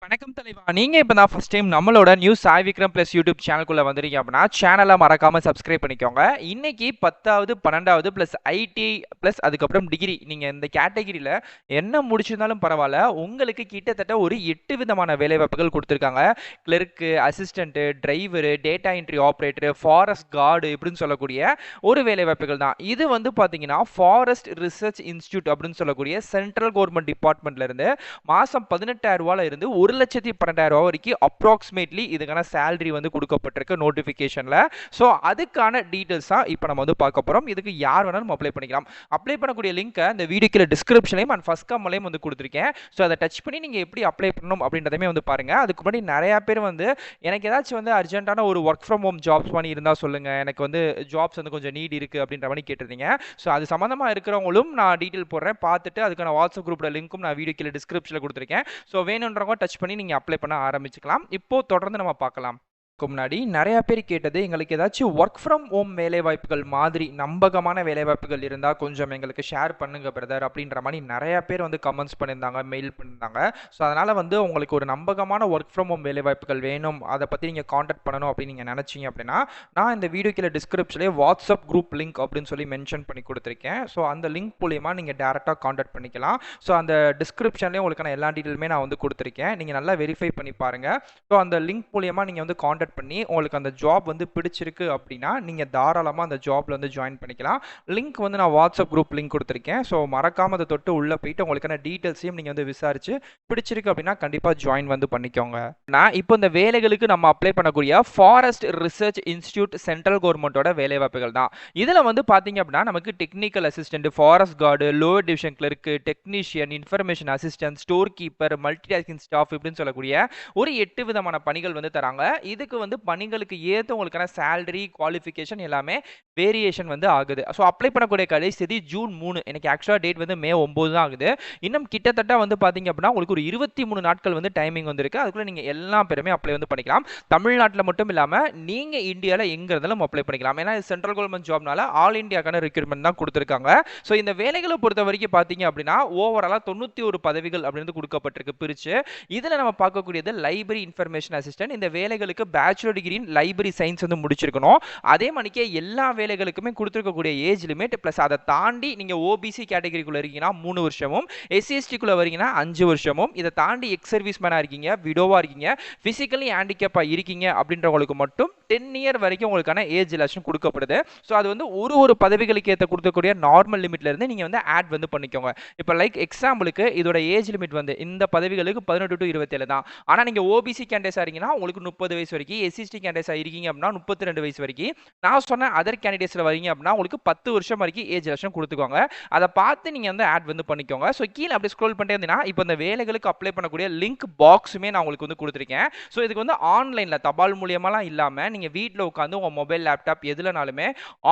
வணக்கம் தலைவா. நீங்க இப்ப தான் ஃபர்ஸ்ட் டைம் நம்மளோட news Sai Vikram plus YouTube சேனலுக்குள்ள வந்திருக்கீங்க அப்படின்னா சேனலை மறக்காம சப்ஸ்கிரைப் பண்ணிக்கோங்க. இன்னைக்கு 10வது 12வது பிளஸ் ஐடி பிளஸ் அதுக்கப்புறம் டிகிரி நீங்க இந்த கேட்டகிரியில என்ன முடிச்சிருந்தாலும் பரவாயில்ல, உங்களுக்கு கிட்டத்தட்ட ஒரு 8 விதமான வேலைவாய்ப்புகள் கொடுத்துருக்காங்க. Clerk, assistant, driver, data entry operator, forest card இப்படின்னு சொல்லக்கூடிய ஒரு வேலைவாய்ப்புகள் தான். இது வந்து பாத்தீங்கன்னா ஃபாரஸ்ட் ரிசர்ச் இன்ஸ்டியூட் அப்படின்னு சொல்லக்கூடிய சென்ட்ரல் கவர்மெண்ட் டிபார்ட்மெண்ட்ல இருந்து மாசம் 18,000 ரூபாயில இருந்து 1,12,000 ரூபாய் வரைக்கும் அப்ராக்சிமேட்லி இதுக்கான சேலரி வந்து கொடுக்கப்பட்டிருக்கு நோட்டிபிகேஷன்ல. ஸோ அதுக்கான டீடைல்ஸ் தான் இப்போ நம்ம வந்து பார்க்க போறோம். இதுக்கு யார் வேணாலும் அப்ளை பண்ணிக்கலாம். அப்ளை பண்ணக்கூடிய லிங்க்கை இந்த வீடியோக்குள்ள டிஸ்கிரிப்ஷன்லையும் அண்ட் ஃபர்ஸ்ட் கமெண்ட்லையும் வந்து கொடுத்துருக்கேன். ஸோ அதை டச் பண்ணி நீங்க எப்படி அப்ளை பண்ணணும் அப்படின்றதையுமே வந்து பாருங்க. அதுக்கு முன்னாடி நிறைய பேர் வந்து எனக்கு ஏதாச்சும் வந்து அர்ஜென்ட்டான ஒரு ஒர்க் ஃப்ரம் ஹோம் ஜாப்ஸ் மாதிரி இருந்தால் சொல்லுங்க, எனக்கு வந்து ஜாப்ஸ் வந்து கொஞ்சம் நீட் இருக்கு அப்படின்ற மாதிரி கேட்டிருந்தீங்க. ஸோ அது சம்மந்தமா இருக்கிறவங்களும் நான் டீட்டெயில் போடுறேன், பார்த்துட்டு அதுக்கான வாட்ஸ்அப் குரூப்போட லிங்க்கும் நான் வீடியோ கீழே டிஸ்கிரிப்ஷனில் கொடுத்துருக்கேன். ஸோ வேணுன்றவங்க டச் பண்ணி நீங்கள் அப்ளை பண்ண ஆரம்பிச்சுக்கலாம். இப்போ தொடர்ந்து நம்ம பார்க்கலாம். முன்னாடி நிறைய பேர் கேட்டது, எங்களுக்கு ஏதாச்சும் ஒர்க் ஃப்ரம் ஹோம் வேலைவாய்ப்புகள் மாதிரி நம்பகமான வேலைவாய்ப்புகள் இருந்தால் கொஞ்சம் எங்களுக்கு ஷேர் பண்ணுங்க பிரதர் அப்படின்ற மாதிரி நிறைய பேர் வந்து கமெண்ட்ஸ் பண்ணியிருந்தாங்க, மெயில் பண்ணியிருந்தாங்க. ஸோ அதனால் வந்து உங்களுக்கு ஒரு நம்பகமான ஒர்க் ஃப்ரம் ஹோம் வேலைவாய்ப்புகள் வேணும், அதை பற்றி நீங்கள் காண்டாக்ட் பண்ணணும் அப்படின்னு நீங்கள் நினச்சிங்க அப்படின்னா நான் இந்த வீடியோ கீழே டிஸ்கிரிப்ஷன்லேயே வாட்ஸ்அப் குரூப் லிங்க் அப்படின்னு சொல்லி மென்ஷன் பண்ணி கொடுத்துருக்கேன். ஸோ அந்த லிங்க் மூலியமாக நீங்கள் டேரெக்டாக காண்டாக்ட் பண்ணிக்கலாம். ஸோ அந்த டிஸ்கிரிப்ஷன்லேயே உங்களுக்கான எல்லா டீட்டெயிலுமே நான் வந்து கொடுத்துருக்கேன். நீங்கள் நல்லா வெரிஃபை பண்ணி பாருங்கள். ஸோ அந்த லிங்க் மூலியமாக நீங்கள் வந்து காண்டாக்ட் பண்ணி உங்களுக்கு அந்த ஜாப் வந்து பிடிச்சிருக்கு அப்படின்னா நீங்கள் தாராளமாக அந்த ஜாப்ல வந்து ஜாயின் பண்ணிக்கலாம். லிங்க் வந்து நான் வாட்ஸ்அப் குரூப் லிங்க் கொடுத்துருக்கேன். ஸோ மறக்காம அதை தொட்டு உள்ளே போயிட்டு உங்களுக்கான டீட்டெயில்ஸையும் நீங்கள் வந்து விசாரிச்சு பிடிச்சிருக்கு அப்படின்னா கண்டிப்பாக ஜாயின் வந்து பண்ணிக்கோங்க. நான் இப்போ இந்த வேலைகளுக்கு நம்ம அப்ளை பண்ணக்கூடிய ஃபாரஸ்ட் ரிசர்ச் இன்ஸ்டியூட் சென்ட்ரல் கவர்மெண்ட்டோட வேலைவாய்ப்புகள் தான். இதில் வந்து பார்த்தீங்க அப்படின்னா நமக்கு technical assistant, forest card, lower division clerk, technician, information assistant, store keeper, multi tasking staff இப்படின்னு சொல்லக்கூடிய ஒரு 8 விதமான பணிகள் வந்து தராங்க. இதுக்கு வந்து பணிகளுக்கு ஏற்ற உங்களுக்கான சேலரி குவாலிஃபிகேஷன் எல்லாமே வேரியேஷன் வந்து ஆகுது. ஸோ அப்ளை பண்ணக்கூடிய கடைசி தேதி ஜூன் 3. எனக்கு ஆக்சுவலாக டேட் வந்து மே 9 தான் ஆகுது. இன்னும் கிட்டத்தட்ட வந்து பார்த்தீங்க அப்படின்னா உங்களுக்கு ஒரு 23 நாட்கள் வந்து டைமிங் வந்துருக்கு. அதுக்குள்ள நீங்கள் எல்லா பேருமே அப்ளை வந்து பண்ணிக்கலாம். தமிழ்நாட்டில் மட்டும் இல்லாமல் நீங்கள் இந்தியாவில் எங்கே இருந்தாலும் அப்ளை பண்ணிக்கலாம். ஏன்னா இது சென்ட்ரல் கவர்மெண்ட் ஜாப்னால ஆல் இந்தியாக்கான ரெக்ரூட்மெண்ட் தான் கொடுத்துருக்காங்க. ஸோ இந்த வேலைகளை பொறுத்த வரைக்கும் பார்த்தீங்க அப்படின்னா ஓவராலாக 91 பதவிகள் அப்படின்னு கொடுக்கப்பட்டிருக்கு பிரிச்சு. இதில் நம்ம பார்க்கக்கூடியது லைப்ரரி இன்ஃபர்மேஷன் அசிஸ்டன்ட். இந்த வேலைகளுக்கு bachelor degree in library science வந்து முடிச்சிருக்கணும். அதே மணிக்கே எல்லா வேலைகளுக்குமே கொடுத்துருக்கக்கூடிய ஏஜ் லிமிட் பிளஸ் அதை தாண்டி நீங்கள் ஓபிசி கேட்டகரிக்குள்ள இருக்கீங்கன்னா 3 வருஷமும், எஸ்சிஎஸ்டிக்குள்ள வரீங்கன்னா 5 வருஷமும், இதை தாண்டி எக்ஸ் சர்வீஸ் மேனாக இருக்கீங்க, விடோவாக இருக்கீங்க, பிசிக்கலி ஹேண்டிகேப்பாக இருக்கீங்க அப்படின்றவங்களுக்கு மட்டும் 10 இயர் வரைக்கும் உங்களுக்கான ஏஜ் ரிலாக்ஷன் கொடுக்கப்படுது. ஸோ அது வந்து ஒரு பதவிகளுக்கு ஏற்ற கொடுக்கக்கூடிய நார்மல் லிமிட்ல இருந்து நீங்கள் வந்து ஆட் வந்து பண்ணிக்கோங்க. இப்போ லைக் எக்ஸாம்பிளுக்கு இதோட ஏஜ் லிமிட் வந்து இந்த பதவிகளுக்கு 18 to 27 தான். ஆனால் நீங்கள் ஓபிசி கேண்டிடேட்ஸாக இருக்கீங்கன்னா உங்களுக்கு 30 வயசு வரைக்கும், எஸ்சிஎஸ்டி கேண்டிடேட்ஸாக இருக்கீங்க அப்படின்னா 32 வயசு வரைக்கும், நான் சொன்ன அதர் கேண்டிடேட்ஸில் வரீங்க அப்படின்னா உங்களுக்கு 10 வருஷம் வரைக்கும் ஏஜ் ரிலாக்ஷன் கொடுத்துக்கோங்க. அதை பார்த்து நீங்கள் வந்து ஆட் வந்து பண்ணிக்கோங்க. ஸோ கீழே அப்படி ஸ்க்ரோல் பண்ணிட்டே இருந்தீங்கன்னா இப்போ இந்த வேலைகளுக்கு அப்ளை பண்ணக்கூடிய லிங்க் பாக்ஸுமே நான் உங்களுக்கு வந்து கொடுத்துருக்கேன். ஸோ இதுக்கு வந்து ஆன்லைனில் தபால் மூலியமாலாம் இல்லாமல் நீங்கள் வீட்டில் உட்காந்து உங்கள் மொபைல், லேப்டாப் எதுலனாலுமே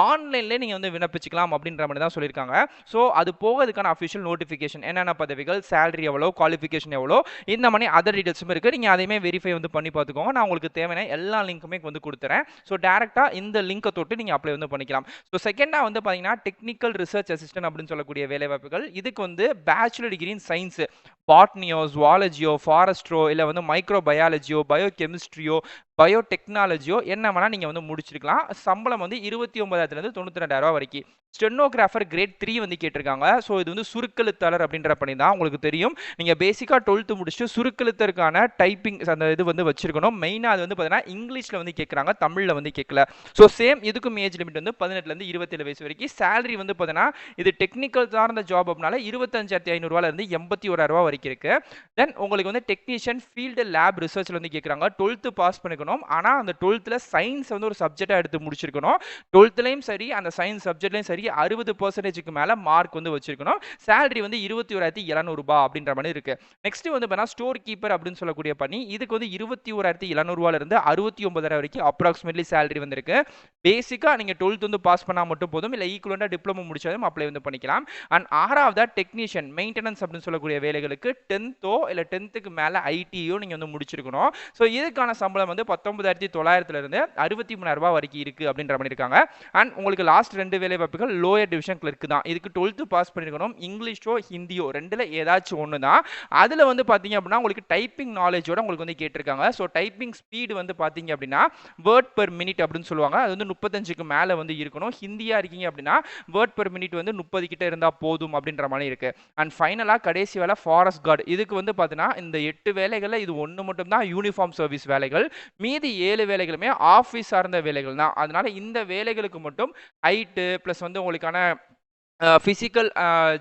ஆன்லைன்லேயே நீங்கள் வந்து விண்ணப்பிச்சுக்கலாம் அப்படின்ற மாதிரி தான் சொல்லியிருக்காங்க. ஸோ அது போக இதுக்கான அஃபிஷியல் நோட்டிஃபிகேஷன் என்னென்ன பதவிகள், சேலரி எவ்வளோ, குவாலிஃபிகேஷன் எவ்வளோ, இந்த மாதிரி அதர் டீடைல்ஸும் இருக்குது. நீங்கள் அதையுமே வெரிஃபை வந்து பண்ணி பார்த்துக்கோங்க. நான் உங்களுக்கு தேவையான எல்லா லிங்க்குமே வந்து கொடுத்துறேன். ஸோ டேரெக்டாக இந்த லிங்கை தொட்டு நீங்கள் அப்ளை வந்து பண்ணிக்கலாம். ஸோ செகண்டாக வந்து பார்த்தீங்கன்னா டெக்னிக்கல் ரிசர்ச் அசிஸ்டன்ட் அப்படின்னு சொல்லக்கூடிய வேலைவாய்ப்புகள். இதுக்கு வந்து பேச்சுலர் டிகிரி இன் சயின்ஸ், பாட்னியோ, ஜுவாலஜியோ, ஃபாரஸ்ட்ரோ, இல்லை வந்து மைக்ரோ பயாலஜியோ, பயோ கெமிஸ்ட்ரியோ, பயோடெக்னாலஜியோ என்ன வேணால் நீங்கள் வந்து முடிச்சிருக்கலாம். சம்பளம் வந்து 29,000 92,000 வரைக்கும். ஸ்டெனோகிராஃபர் கிரேட் 3 வந்து கேட்டிருக்காங்க. ஸோ இது வந்து சுருக்கெழுத்தாளர் அப்படின்ற பணி தான். உங்களுக்கு தெரியும் நீங்கள் பேசிக்காக 12th முடிச்சுட்டு சுருக்கெழுத்தருக்கான டைப்பிங் அந்த இது வந்து வச்சிருக்கணும். மெயினாக அது வந்து பார்த்தீங்கன்னா இங்கிலீஷில் வந்து கேட்குறாங்க, தமிழில் வந்து கேட்கல. ஸோ சேம் இதுக்கும் ஏஜ் லிமிட் வந்து 18 27 வயசு வரைக்கும். சேலரி வந்து பார்த்தீங்கன்னா இது டெக்னிக்கல் சார்ந்த ஜாப் அப்படினால 25,500 81,000 வரைக்கும் இருக்கு. தென் உங்களுக்கு வந்து டெக்னீஷியன் ஃபீல்டு லேப் ரிசர்ச்சில் வந்து கேட்குறாங்க. 12th பாஸ் பண்ணிக்கணும். ஆனால் அந்த 12th சயின்ஸ் வந்து ஒரு சப்ஜெக்டாக எடுத்து முடிச்சிருக்கணும். 12thலையும் சரி அந்த சயின்ஸ் சப்ஜெக்ட்லையும் சரி 60% மேலே மார்க் வந்து வச்சிருக்கணும். சேலரி வந்து 21,700 ரூபாய் அப்படின்ற மாதிரி இருக்கு. நெக்ஸ்ட் வந்து பார்த்தீங்கன்னா ஸ்டோர் கீப்பர் அப்படின்னு சொல்லக்கூடிய பணி. இதுக்கு வந்து 21,700 இருந்து 69,000 வரைக்கும் அப்ராக்சிமேட்லி சேலரி வந்திருக்கு. பேசிக்காக நீங்கள் 12th வந்து பாஸ் பண்ணால் மட்டும் போதும், இல்லை ஈக்குவலண்டாக டிப்ளமோ முடிச்சாலும் அப்ளை வந்து பண்ணிக்கலாம். அண்ட் 6வது டெக்னீஷியன் மெயின்டெனன்ஸ் அப்படின்னு சொல்லக்கூடிய வேலைகளுக்கு 10th இல்லை 10th மேலே ஐடியோ நீங்கள் வந்து முடிச்சிருக்கணும். ஸோ இதுக்கான சம்பளம் வந்து 19,900 இருந்து 63,000 வரைக்கும் இருக்கு அப்படின்ற மாதிரி இருக்காங்க. அண்ட் உங்களுக்கு லாஸ்ட் 2 வேலை வாய்ப்புகள் லோயர் டிவிஷன் கிளர்க் தான். இதுக்கு 12th பாஸ் பண்ணியிருக்கணும். இங்கிலீஷோ ஹிந்தியோ ரெண்டுல ஏதாச்சும் ஒன்று தான். அதில் வந்து பார்த்தீங்க அப்படின்னா உங்களுக்கு டைப்பிங் நாலேஜோட உங்களுக்கு வந்து கேட்டிருக்காங்க. ஸோ டைப்பிங் ஸ்பீடு வந்து பார்த்தீங்க அப்படின்னா வேர்ட் பெர் மினிட் அப்படின்னு சொல்லுவாங்க. அது வந்து 35க்கு மேலே வந்து இருக்கணும். ஹிந்தியா இருக்கீங்க அப்படின்னா வேர்ட் பெர் மினிட் வந்து 30 கிட்ட இருந்தால் போதும் அப்படின்ற மாதிரி இருக்கு. அண்ட் ஃபைனலாக கடைசி வேலை ஃபாரஸ்ட் கார்டு. இதுக்கு வந்து பார்த்தீங்கன்னா இந்த 8 வேலைகளில் இது ஒன்று மட்டும் தான் யூனிஃபார்ம் சர்வீஸ் வேலைகள். மீதி 7 வேலைகளுமே ஆஃபீஸ் சார்ந்த வேலைகள் தான். அதனால இந்த வேலைகளுக்கு மட்டும் ஹைட்டு ப்ளஸ் வந்து உங்களுக்கான ஃபிசிக்கல்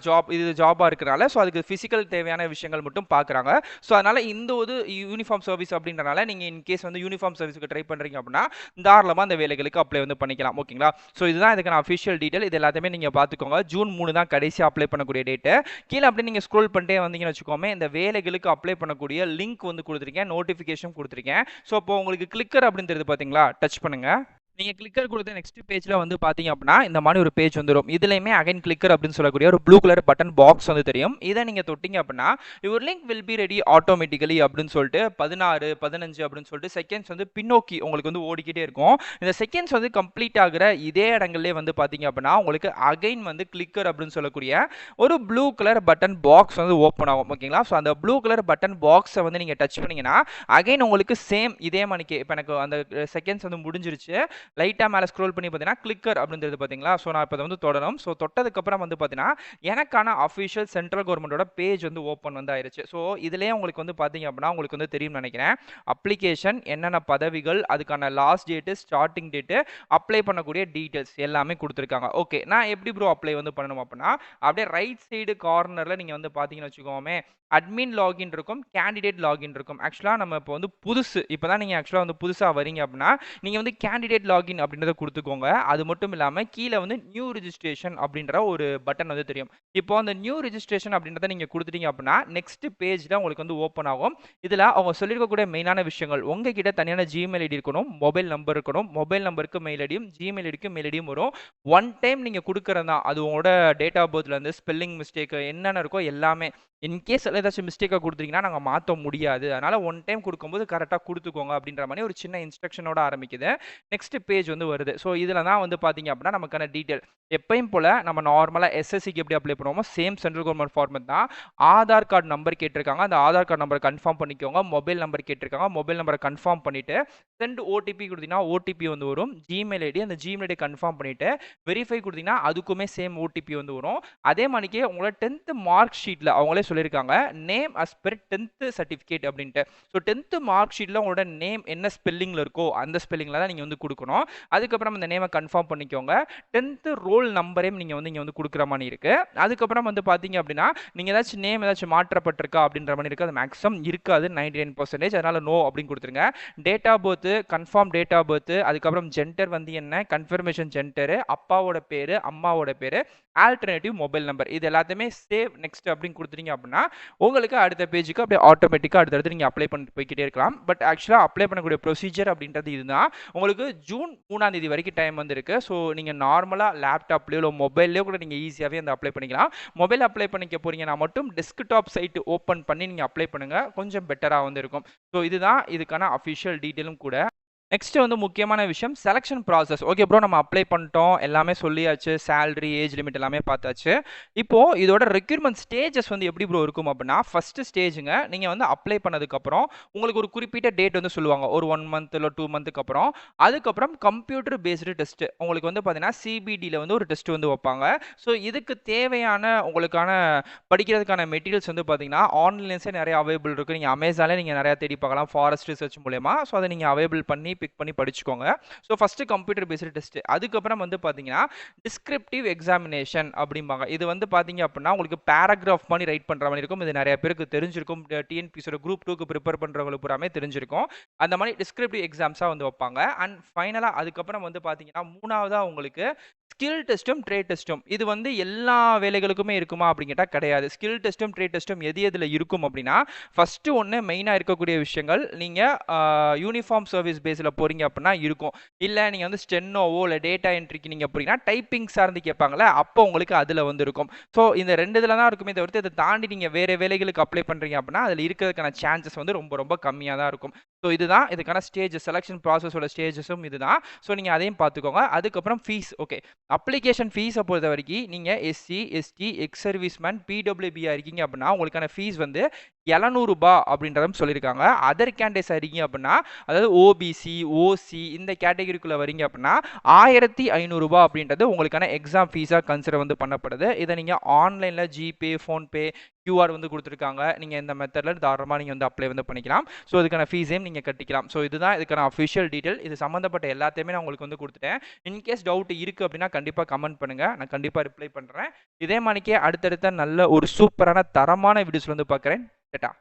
ஜாப் இது ஜாபாக இருக்கிறனால ஸோ அதுக்கு ஃபிசிக்கல் தேவையான விஷயங்கள் மட்டும் பார்க்குறாங்க. ஸோ அதனால் இந்த ஒரு யூனிஃபார்ம் சர்வீஸ் அப்படின்றனால நீங்கள் இன்கேஸ் வந்து யூனிஃபார்ம் சர்வீஸுக்கு ட்ரை பண்ணுறீங்க அப்படின்னா தாராளமாக அந்த வேலைகளுக்கு அப்ளை வந்து பண்ணிக்கலாம். ஓகேங்களா? ஸோ இதுதான் இதுக்கான அஃபிஷியல் டீட்டெயில். இது எல்லாத்தையுமே நீங்கள் பார்த்துக்கோங்க. ஜூன் 3 தான் கடைசி அப்ளை பண்ணக்கூடிய டேட்டு. கீழே அப்படியே நீங்கள் ஸ்க்ரோல் பண்ணிட்டே வந்தீங்கன்னு வச்சுக்கோமே, இந்த வேலைகளுக்கு அப்ளை பண்ணக்கூடிய லிங்க் வந்து கொடுத்துருக்கேன், நோட்டிஃபிகேஷன் கொடுத்துருக்கேன். ஸோ இப்போ உங்களுக்கு கிளிக்கர் அப்படின்றது பார்த்தீங்களா, டச் பண்ணுங்கள். நீங்கள் கிளிக்கர் கொடுத்த நெக்ஸ்ட் பேஜில் வந்து பார்த்தீங்க அப்படின்னா இந்த மாதிரி ஒரு பேஜ் வந்துடும். இதுலையுமே அகைன் கிளிக்கர் அப்படின்னு சொல்லக்கூடிய ஒரு ப்ளூ கலர் பட்டன் பாக்ஸ் வந்து தெரியும். இதை நீங்கள் தொட்டிங்க அப்படின்னா your link will be ready automatically அப்படின்னு சொல்லிட்டு 16 15 அப்படின்னு சொல்லிட்டு செகண்ட்ஸ் வந்து பின்னோக்கி உங்களுக்கு வந்து ஓடிக்கிட்டே இருக்கும். இந்த செகண்ட்ஸ் வந்து கம்ப்ளீட் ஆகிற இதே இடங்கள்லேயே வந்து பார்த்தீங்க அப்படின்னா உங்களுக்கு அகைன் வந்து கிளிக்கர் அப்படின்னு சொல்லக்கூடிய ஒரு ப்ளூ கலர் பட்டன் பாக்ஸ் வந்து ஓப்பன் ஆகும். ஓகேங்களா? ஸோ அந்த ப்ளூ கலர் பட்டன் பாக்ஸை வந்து நீங்கள் டச் பண்ணிங்கன்னா அகைன் உங்களுக்கு சேம் இதே மணிக்கு இப்போ எனக்கு அந்த செகண்ட்ஸ் வந்து முடிஞ்சிருச்சு. லைட்டாக மேலே ஸ்க்ரோல் பண்ணி பார்த்தீங்கன்னா கிளிக்கர் அப்படின்றது பார்த்தீங்களா? ஸோ நான் இப்போ வந்து தொடரும். ஸோ தொட்டதுக்கப்புறம் வந்து பார்த்தீங்கன்னா எனக்கான அஃபிஷியல் சென்ட்ரல் கவர்மெண்டோட பேஜ் வந்து ஓப்பன் வந்து ஆயிருச்சு. ஸோ இதுலேயே உங்களுக்கு வந்து பார்த்தீங்க அப்படின்னா உங்களுக்கு வந்து தெரியும் நினைக்கிறேன். அப்ளிகேஷன், என்னென்ன பதவிகள், அதுக்கான last date, starting date, apply பண்ணக்கூடிய டீட்டெயில்ஸ் எல்லாமே கொடுத்துருக்காங்க. ஓகே, நான் எப்படி ப்ரோ அப்ளை வந்து பண்ணணும் அப்படின்னா அப்படியே ரைட் சைடு கார்னரில் நீங்கள் வந்து பார்த்தீங்கன்னு வச்சுக்கோமே, அட்மின் லாகின் இருக்கும், கேண்டிடேட் லாகின் இருக்கும். ஆக்சுவலாக நம்ம இப்போ வந்து புதுசு இப்போ தான் நீங்கள் ஆக்சுவலாக வந்து புதுசாக வரீங்க அப்படின்னா நீங்கள் வந்து கேண்டிடேட் லாகின் அப்படின்றத கொடுத்துக்கோங்க. அது மட்டும் இல்லாமல் கீழே வந்து நியூ ரிஜிஸ்ட்ரேஷன் அப்படின்ற ஒரு பட்டன் வந்து தெரியும். இப்போ அந்த நியூ ரிஜிஸ்ட்ரேஷன் அப்படின்றத நீங்கள் கொடுத்துட்டீங்க அப்படின்னா நெக்ஸ்ட் பேஜில் உங்களுக்கு வந்து ஓப்பன் ஆகும். இதில் அவங்க சொல்லியிருக்கக்கூடிய மெயினான விஷயங்கள், உங்ககிட்ட தனியான ஜிமெயில் ஐடி இருக்கணும், மொபைல் நம்பர் இருக்கணும், மொபைல் நம்பருக்கு மெயில் ஐடியும் ஜிமெயில் ஐடிக்கு மெயில் ஐடியும் வரும். ஒன் டைம் நீங்கள் கொடுக்குறதா அது உங்களோட டேட் ஆஃப் பர்த்லேருந்து ஸ்பெல்லிங் மிஸ்டேக் என்னென்ன இருக்கோ எல்லாமே இன்கேஸ் ஏதாச்சும் மிஸ்டேக்காக கொடுத்துட்டீங்கன்னா நாங்கள் மாற்ற முடியாது. அதனால் ஒன் டைம் கொடுக்கும்போது கரெக்டாக கொடுத்துக்கோங்க அப்படின்ற மாதிரி ஒரு சின்ன இன்ஸ்ட்ரக்ஷனோட ஆரம்பிக்குது. நெக்ஸ்ட் பேஜ் வந்து வருது. ஸோ இதில் தான் வந்து பார்த்தீங்க அப்படின்னா நமக்கான டீட்டெயில் எப்பயும் போல் நம்ம நார்மலாக எஸ்எஸ்சிக்கு எப்படி அப்ளை பண்ணுவோமோ சேம் சென்ட்ரல் கவர்மெண்ட் ஃபார்மேட் தான். ஆதார் கார்டு நம்பர் கேட்டிருக்காங்க, அந்த ஆதார் கார்டு நம்பரை கன்ஃபார்ம் பண்ணிக்கோங்க. மொபைல் நம்பர் கேட்டிருக்காங்க, மொபைல் நம்பரை கன்ஃபார்ம் பண்ணிவிட்டு சென்ட் ஓடிபி கொடுத்தீங்கன்னா ஓடிபி வந்து வரும். ஜிமெயில் ஐடி, அந்த ஜிமெயில் ஐடி கன்ஃபார்ம் பண்ணிவிட்டு வெரிஃபை கொடுத்தீங்கன்னா அதுக்குமே சேம் ஓடிபி வந்து வரும். அதே மாதிரிக்கே உங்களோட 10th மார்க் ஷீட்டில் அவங்களே சொல்லியிருக்காங்க name as per 10th certificate அப்படின்ட்டு. ஸோ 10th மார்க் ஷீட்டில் உங்களோட நேம் என்ன ஸ்பெல்லிங்கில் இருக்கோ அந்த ஸ்பெல்லிங்கில் தான் நீங்கள் வந்து கொடுக்கணும். அதுக்கப்புறம் அந்த நேமை கன்ஃபார்ம் பண்ணிக்கோங்க. 10th ரோல் நம்பரையும் நீங்கள் வந்து இங்கே வந்து கொடுக்குற மாதிரி இருக்குது. அதுக்கப்புறம் வந்து பார்த்தீங்க அப்படின்னா நீங்கள் ஏதாச்சும் நேம் ஏதாச்சும் மாற்றப்பட்டிருக்கா அப்படின்ற மாதிரி இருக்குது. அது மேக்ஸிமம் இருக்காது 99%. அதனால் நோ அப்படின்னு கொடுத்துருங்க. Date of birth, confirm date of birth, அதுக்கப்புறம் ஜெண்டர் வந்து என்ன, கன்ஃபர்மேஷன் ஜெண்டரு, அப்பாவோட பேர், அம்மாவோட பேர், ஆல்டர்னேட்டிவ் மொபைல் நம்பர், இது எல்லாத்தையுமே சேவ் நெக்ஸ்ட் அப்படின்னு கொடுத்துட்டீங்க அப்படின்னா உங்களுக்கு அடுத்த பேஜுக்கு அப்படியே ஆட்டோமேட்டிக்காக அடுத்தடுத்து நீங்கள் அப்ளை பண்ணிட்டு போய்கிட்டே இருக்கலாம். பட் ஆக்சுவலாக அப்ளை பண்ணக்கூடிய ப்ரொசீஜர் அப்படின்றது இதுதான். உங்களுக்கு ஜூன் 3ஆம் தேதி வரைக்கும் டைம் வந்துருக்கு. ஸோ நீங்கள் நார்மலாக லேப்டாப்லேயோ இல்லை மொபைல்லையோ கூட நீங்கள் ஈஸியாகவே அந்த அப்ளை பண்ணிக்கலாம். மொபைல் அப்ளை பண்ணிக்க போறீங்கன்னா மட்டும் டெஸ்க்டாப் சைட் ஓப்பன் பண்ணி நீங்கள் அப்ளை பண்ணுங்கள், கொஞ்சம் பெட்டராக வந்து இருக்கும். ஸோ இதுதான் இதுக்கான அஃபிஷியல் டீட்டெயிலும் கூட. நெக்ஸ்ட் வந்து முக்கியமான விஷயம் செலக்ஷன் ப்ராசஸ். ஓகே ப்ரோ, நம்ம அப்ளை பண்ணிட்டோம், எல்லாமே சொல்லியாச்சு, சேலரி, ஏஜ் லிமிட் எல்லாமே பார்த்தாச்சு. இப்போது இதோட ரெக்யூர்மெண்ட் ஸ்டேஜஸ் வந்து எப்படி ப்ரோ இருக்கும் அப்படின்னா ஃபஸ்ட்டு ஸ்டேஜுங்க நீங்கள் வந்து அப்ளை பண்ணதுக்கப்புறம் உங்களுக்கு ஒரு குறிப்பிட்ட டேட் வந்து சொல்லுவாங்க, ஒரு 1 மந்த் இல்லை 2 மந்த்துக்கு அப்புறம். அதுக்கப்புறம் கம்ப்யூட்டர் பேஸ்டு டெஸ்ட்டு உங்களுக்கு வந்து பார்த்தீங்கன்னா சிபிடியில் வந்து ஒரு டெஸ்ட் வந்து வைப்பாங்க. ஸோ இதுக்கு தேவையான உங்களுக்கான படிக்கிறதுக்கான மெட்டீரியல்ஸ் வந்து பார்த்தீங்கன்னா ஆன்லைன்ஸே நிறைய அவைலபிள் இருக்குது. நீங்கள் அமேசானில் நீங்கள் நிறையா தேடி பார்க்கலாம் ஃபாரஸ்ட் ரிசர்ச் மூலயமா. ஸோ அதை நீங்கள் அவைலபிள் பண்ணி பிக் பண்ணி படிச்சுக்கோங்க. So first computer based test, அதுக்கப்புறம் வந்து பார்த்தீங்கன்னா டிஸ்கிரிப்டிவ் எக்ஸாமினேஷன் அப்படிம்பாங்க. இது வந்து பார்த்தீங்க அப்படின்னா உங்களுக்கு பேராகிராஃப் பண்ணி ரைட் பண்ணுற மாதிரி இருக்கும். இது நிறைய பேருக்கு தெரிஞ்சிருக்கும், டிஎன்பிசியோட குரூப் 2க்கு ப்ரிப்பேர் பண்ணுறவங்களுக்கு பூராமே தெரிஞ்சிருக்கும். அந்த மாதிரி டிஸ்கிரிப்டிவ் எக்ஸாம்ஸாக வந்து வைப்பாங்க. அண்ட் ஃபைனலாக அதுக்கப்புறம் வந்து பார்த்தீங்கன்னா மூணாவதாக உங்களுக்கு ஸ்கில் டெஸ்ட்டும் ட்ரேட் டெஸ்ட்டும். இது வந்து எல்லா வேலைகளுக்குமே இருக்குமா அப்படின்னு கேட்டால் கிடையாது. ஸ்கில் டெஸ்ட்டும் ட்ரேட் டெஸ்ட்டும் எது எதில் இருக்கும் அப்படின்னா ஃபஸ்ட்டு ஒன்று மெயினாக இருக்கக்கூடிய விஷயங்கள், நீங்கள் யூனிஃபார்ம் சர்வீஸ் பேஸில் போகிறீங்க அப்படின்னா இருக்கும். இல்லை நீங்கள் வந்து ஸ்டென்னோவோ இல்லை டேட்டா என்ட்ரிக்கு நீங்கள் போகிறீங்கன்னா டைப்பிங் சார்ந்து கேட்பாங்களே, அப்போ உங்களுக்கு அதில் வந்து இருக்கும். ஸோ இந்த ரெண்டு இதில் தான் இருக்குமே தவிர்த்து இதை தாண்டி நீங்கள் வேறு வேலைகளுக்கு அப்ளை பண்ணுறீங்க அப்படின்னா அதில் இருக்கிறதுக்கான சான்சஸ் வந்து ரொம்ப ரொம்ப கம்மியாக தான் இருக்கும். ஸோ இதுதான் இதுக்கான ஸ்டேஜஸ் செலெக்ஷன் ப்ராசஸோட ஸ்டேஜஸும் இதுதான். ஸோ நீங்கள் அதையும் பார்த்துக்கோங்க. அதுக்கப்புறம் ஃபீஸ் ஓகே. அப்ளிகேஷன் ஃபீஸை பொறுத்த வரைக்கும் நீங்கள் எஸ்சி, எஸ்டி, எக்ஸ் சர்வீஸ்மேன், பிடபிள்யூபியாக இருக்கீங்க அப்படின்னா உங்களுக்கான ஃபீஸ் வந்து ₹700 அப்படின்றதும் சொல்லியிருக்காங்க. அதர் கேண்டிடேட்ஸ் இருக்கீங்க அப்படின்னா அதாவது ஓபிசி, ஓசி இந்த கேட்டகரிக்குள்ளே வரீங்க அப்படின்னா ₹1500 அப்படின்றது உங்களுக்கான எக்ஸாம் ஃபீஸாக கன்சிடர் வந்து பண்ணப்படுது. இதை நீங்கள் ஆன்லைனில் ஜிபே, ஃபோன்பே, கியூஆர் வந்து கொடுத்துருக்காங்க. நீங்கள் இந்த மெத்தடில் தாராளமாக நீங்கள் வந்து அப்ளை வந்து பண்ணிக்கலாம். ஸோ அதுக்கான ஃபீஸையும் நீங்கள் கட்டிக்கலாம். ஸோ இதுதான் இதுக்கான அஃபிஷியல் டீட்டெயில். இது சம்மந்தப்பட்ட எல்லாத்தையுமே நான் உங்களுக்கு வந்து கொடுத்துட்டேன். இன்கேஸ் டவுட் இருக்குது அப்படின்னா கண்டிப்பாக கமெண்ட் பண்ணுங்கள். நான் கண்டிப்பாக ரிப்ளை பண்ணுறேன். இதே மாதிரிக்கே அடுத்தடுத்த நல்ல ஒரு சூப்பரான தரமான வீடியோஸ் வந்து பார்க்குறேன். டேட்டா.